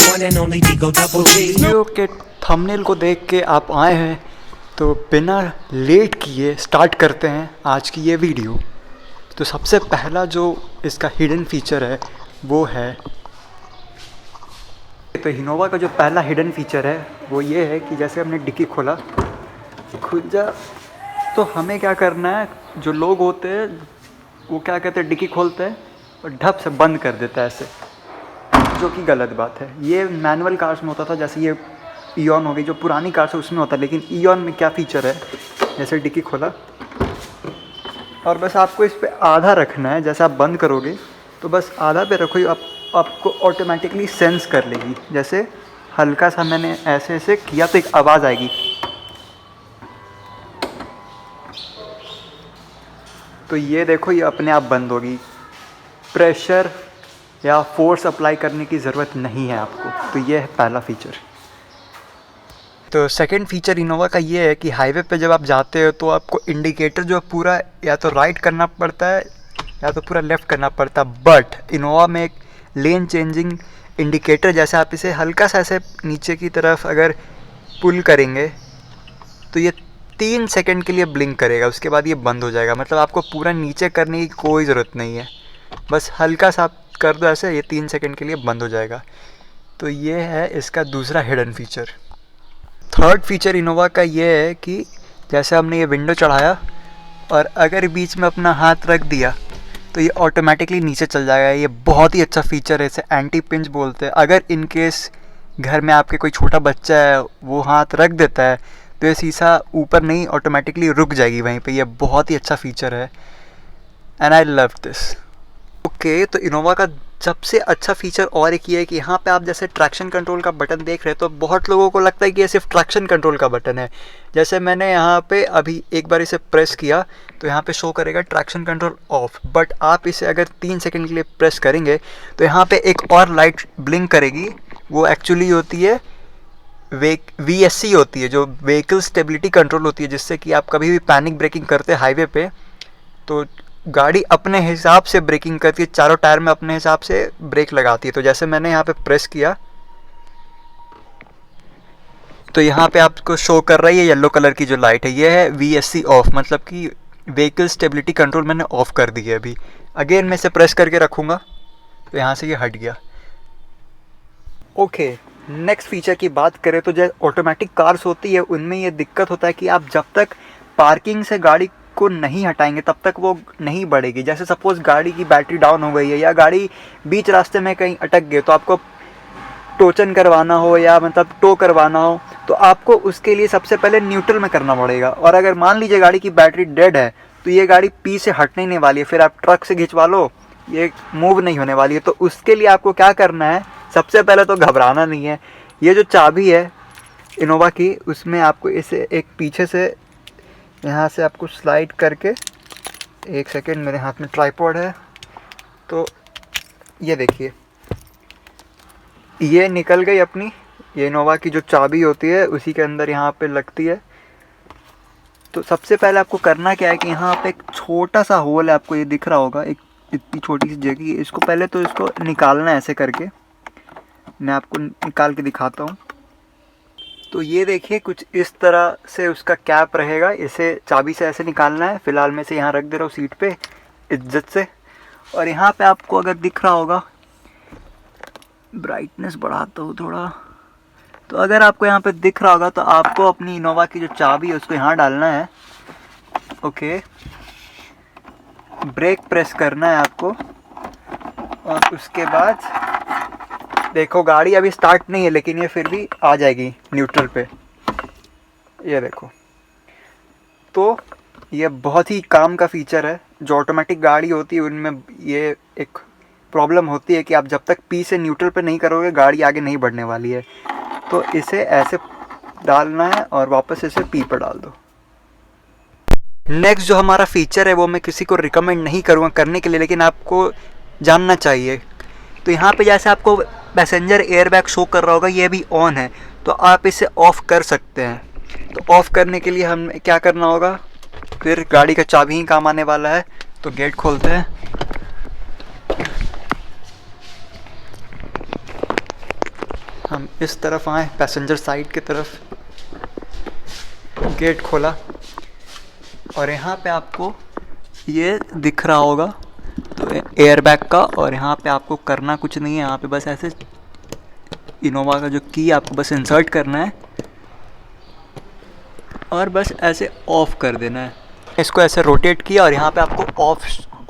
one and only Digo Double G. Video के thumbnail को देख के आप आए हैं तो बिना लेट किए स्टार्ट करते हैं आज की ये वीडियो। तो सबसे पहला जो इसका हिडन फीचर है वो है, तो इनोवा का जो पहला हिडन फीचर है वो ये है कि जैसे हमने डिक्की खोला, खुल जा, तो हमें क्या करना है, जो लोग होते हैं वो क्या कहते हैं, डिक्की खोलते हैं और ढप से बंद कर देता है ऐसे, जो कि गलत बात है। ये मैनुअल कार्स में होता था, जैसे ये ईऑन हो गई जो पुरानी कार्स है उसमें होता है, लेकिन ईऑन में क्या फ़ीचर है, जैसे डिक्की खोला और बस आपको इस पर आधा रखना है, जैसे आप बंद करोगे तो बस आधा पे रखो, आपको ऑटोमेटिकली सेंस कर लेगी। जैसे हल्का सा मैंने ऐसे ऐसे किया तो एक आवाज़ आएगी, तो ये देखो ये अपने आप बंद होगी। प्रेशर या फोर्स अप्लाई करने की ज़रूरत नहीं है आपको। तो ये है पहला फ़ीचर। तो सेकंड फीचर इनोवा का ये है कि हाईवे पे जब आप जाते हो तो आपको इंडिकेटर जो पूरा या तो राइट करना पड़ता है या तो पूरा लेफ़्ट करना पड़ता है, बट इनोवा में एक लेन चेंजिंग इंडिकेटर, जैसे आप इसे हल्का सा ऐसे नीचे की तरफ अगर पुल करेंगे तो ये 3 सेकंड के लिए ब्लिंक करेगा, उसके बाद ये बंद हो जाएगा। मतलब आपको पूरा नीचे करने की कोई ज़रूरत नहीं है, बस हल्का सा आप कर दो ऐसे, ये 3 सेकंड के लिए बंद हो जाएगा। तो ये है इसका दूसरा hidden feature. Third feature Innova का ये है कि जैसे हमने ये विंडो चढ़ाया और अगर बीच में अपना हाथ रख दिया तो ये ऑटोमेटिकली नीचे चल जाएगा। ये बहुत ही अच्छा फीचर है, इसे एंटी पिंच बोलते हैं। अगर इन केस घर में आपके कोई छोटा बच्चा है वो हाथ रख देता है तो ये शीशा ऊपर नहीं, ऑटोमेटिकली रुक जाएगी वहीं पे। ये बहुत ही अच्छा फीचर है and I love this. Okay, तो इनोवा का सबसे अच्छा फीचर और एक ये है कि यहाँ पे आप जैसे ट्रैक्शन कंट्रोल का बटन देख रहे हैं तो बहुत लोगों को लगता है कि ये सिर्फ ट्रैक्शन कंट्रोल का बटन है। जैसे मैंने यहाँ पे अभी एक बार इसे प्रेस किया तो यहाँ पे शो करेगा ट्रैक्शन कंट्रोल ऑफ, बट आप इसे अगर 3 सेकंड के लिए प्रेस करेंगे तो यहाँ पे एक और लाइट ब्लिंक करेगी। वो एक्चुअली होती है VSC होती है, जो व्हीकल स्टेबिलिटी कंट्रोल होती है, जिससे कि आप कभी भी पैनिक ब्रेकिंग करते हैं हाईवे पे तो गाड़ी अपने हिसाब से ब्रेकिंग करती है, चारों टायर में अपने हिसाब से ब्रेक लगाती है। तो जैसे मैंने यहाँ पे प्रेस किया तो यहाँ पे आपको शो कर रही है येलो कलर की जो लाइट है, ये है VSC ऑफ, मतलब कि व्हीकल स्टेबिलिटी कंट्रोल मैंने ऑफ कर दी है। अभी अगेन मैं इसे प्रेस करके रखूँगा तो यहाँ से ये हट गया। ओके, नेक्स्ट फीचर की बात करें तो जो ऑटोमेटिक कार्स होती है उनमें ये दिक्कत होता है कि आप जब तक पार्किंग से गाड़ी को नहीं हटाएंगे तब तक वो नहीं बढ़ेगी। जैसे सपोज़ गाड़ी की बैटरी डाउन हो गई है या गाड़ी बीच रास्ते में कहीं अटक गई, तो आपको टोचन करवाना हो या मतलब टो करवाना हो तो आपको उसके लिए सबसे पहले न्यूट्रल में करना पड़ेगा। और अगर मान लीजिए गाड़ी की बैटरी डेड है तो ये गाड़ी पी से हटने नहीं वाली है, फिर आप ट्रक से खिंचवा लो, ये मूव नहीं होने वाली है। तो उसके लिए आपको क्या करना है, सबसे पहले तो घबराना नहीं है। ये जो चाबी है इनोवा की, उसमें आपको इसे एक पीछे से यहाँ से आपको स्लाइड करके, एक सेकेंड, मेरे हाथ में ट्राइपॉड है तो ये देखिए ये निकल गई अपनी। ये इनोवा की जो चाबी होती है उसी के अंदर यहाँ पे लगती है। तो सबसे पहले आपको करना क्या है कि यहाँ पे एक छोटा सा होल है, आपको ये दिख रहा होगा, एक इतनी छोटी सी जगह। इसको पहले तो इसको निकालना है ऐसे करके, मैं आपको निकाल के दिखाता हूँ। तो ये देखिए कुछ इस तरह से उसका कैप रहेगा, इसे चाबी से ऐसे निकालना है। फ़िलहाल मैं इसे यहाँ रख दे रहा हूँ सीट पे इज्जत से। और यहाँ पे आपको अगर दिख रहा होगा, ब्राइटनेस बढ़ाता हूँ थोड़ा, तो अगर आपको यहाँ पे दिख रहा होगा तो आपको अपनी इनोवा की जो चाबी है उसको यहाँ डालना है। ओके, ब्रेक प्रेस करना है आपको और उसके बाद देखो गाड़ी अभी स्टार्ट नहीं है लेकिन ये फिर भी आ जाएगी न्यूट्रल पे, ये देखो। तो ये बहुत ही काम का फीचर है। जो ऑटोमेटिक गाड़ी होती है उनमें ये एक प्रॉब्लम होती है कि आप जब तक पी से न्यूट्रल पे नहीं करोगे गाड़ी आगे नहीं बढ़ने वाली है। तो इसे ऐसे डालना है और वापस इसे पी पर डाल दो। नेक्स्ट जो हमारा फीचर है वो मैं किसी को रिकमेंड नहीं करूँगा करने के लिए, लेकिन आपको जानना चाहिए। तो यहाँ पे जैसे आपको पैसेंजर एयरबैग शो कर रहा होगा, ये भी ऑन है, तो आप इसे ऑफ़ कर सकते हैं। तो ऑफ़ करने के लिए हमें क्या करना होगा, फिर गाड़ी का चाबी ही काम आने वाला है। तो गेट खोलते हैं, इस तरफ आए, पैसेंजर साइड की तरफ, गेट खोला और यहाँ पे आपको ये दिख रहा होगा तो एयरबैग का, और यहाँ पे आपको करना कुछ नहीं है, यहाँ पे बस ऐसे इनोवा का जो की आपको बस इंसर्ट करना है और बस ऐसे ऑफ़ कर देना है। इसको ऐसे रोटेट किया और यहाँ पे आपको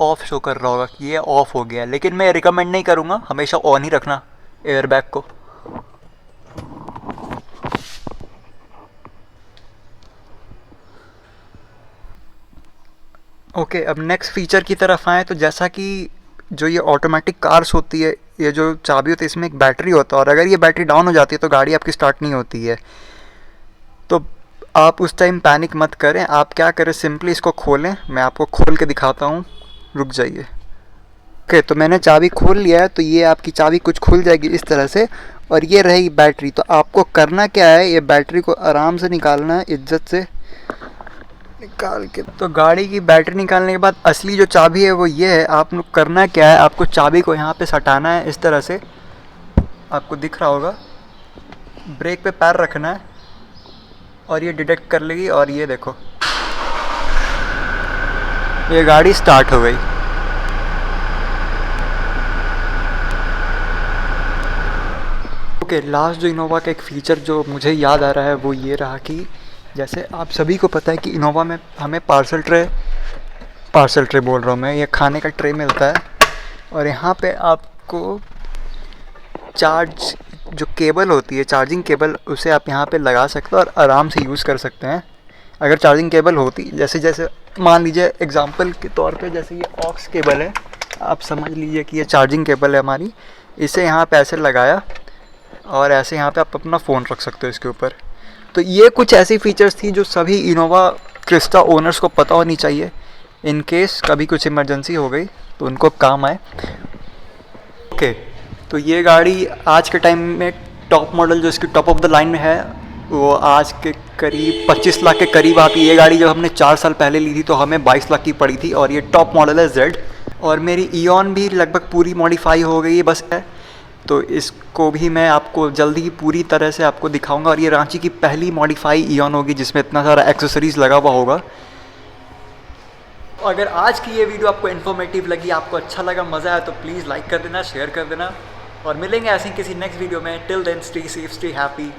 ऑफ शो कर रहा होगा कि ये ऑफ़ हो गया है, लेकिन मैं रिकमेंड नहीं करूँगा, हमेशा ऑन ही रखना एयरबैग को। ओके, अब नेक्स्ट फीचर की तरफ आए तो जैसा कि जो ये ऑटोमेटिक कार्स होती है, ये जो चाबी होती है इसमें एक बैटरी होता है और अगर ये बैटरी डाउन हो जाती है तो गाड़ी आपकी स्टार्ट नहीं होती है। तो आप उस टाइम पैनिक मत करें, आप क्या करें, सिंपली इसको खोलें। मैं आपको खोल के दिखाता हूँ, रुक जाइए। ओके, तो मैंने चाबी खोल लिया है, तो ये आपकी चाबी कुछ खुल जाएगी इस तरह से और ये रहेगी बैटरी। तो आपको करना क्या है, ये बैटरी को आराम से निकालना है, इज्जत से निकाल के। तो गाड़ी की बैटरी निकालने के बाद असली जो चाबी है वो ये है। आप लोग करना क्या है, आपको चाबी को यहाँ पे सटाना है इस तरह से, आपको दिख रहा होगा, ब्रेक पे पैर रखना है और ये डिटेक्ट कर लेगी और ये देखो ये गाड़ी स्टार्ट हो गई। ओके, लास्ट जो इनोवा का एक फ़ीचर जो मुझे याद आ रहा है वो ये रहा कि जैसे आप सभी को पता है कि इनोवा में हमें पार्सल ट्रे बोल रहा हूँ मैं, ये खाने का ट्रे मिलता है और यहाँ पे आपको चार्ज जो केबल होती है, चार्जिंग केबल, उसे आप यहाँ पे लगा सकते हो और आराम से यूज़ कर सकते हैं। अगर चार्जिंग केबल होती, जैसे मान लीजिए एग्जांपल के तौर पे जैसे ये ऑक्स केबल है, आप समझ लीजिए कि ये चार्जिंग केबल है हमारी, इसे यहाँ पे ऐसे लगाया और ऐसे यहाँ पे आप अपना फ़ोन रख सकते हो इसके ऊपर। तो ये कुछ ऐसी फ़ीचर्स थी जो सभी इनोवा क्रिस्टा ओनर्स को पता होनी चाहिए, इन केस कभी कुछ इमरजेंसी हो गई तो उनको काम आए। ओके, तो ये गाड़ी आज के टाइम में टॉप मॉडल जो इसकी टॉप ऑफ द लाइन में है वो आज के करीब 25 लाख के करीब आती है। ये गाड़ी जब हमने 4 साल पहले ली थी तो हमें 22 लाख की पड़ी थी और ये टॉप मॉडल है जेड। और मेरी ईऑन भी लगभग पूरी मॉडिफाई हो गई है बस है, तो इसको भी मैं आपको जल्दी ही पूरी तरह से आपको दिखाऊंगा। और ये रांची की पहली मॉडिफाई ईऑन होगी जिसमें इतना सारा एक्सेसरीज़ लगा हुआ होगा। अगर आज की ये वीडियो आपको इन्फॉर्मेटिव लगी, आपको अच्छा लगा, मज़ा आया तो प्लीज़ लाइक कर देना, शेयर कर देना और मिलेंगे ऐसे ही किसी नेक्स्ट वीडियो में। Till then stay safe, stay happy.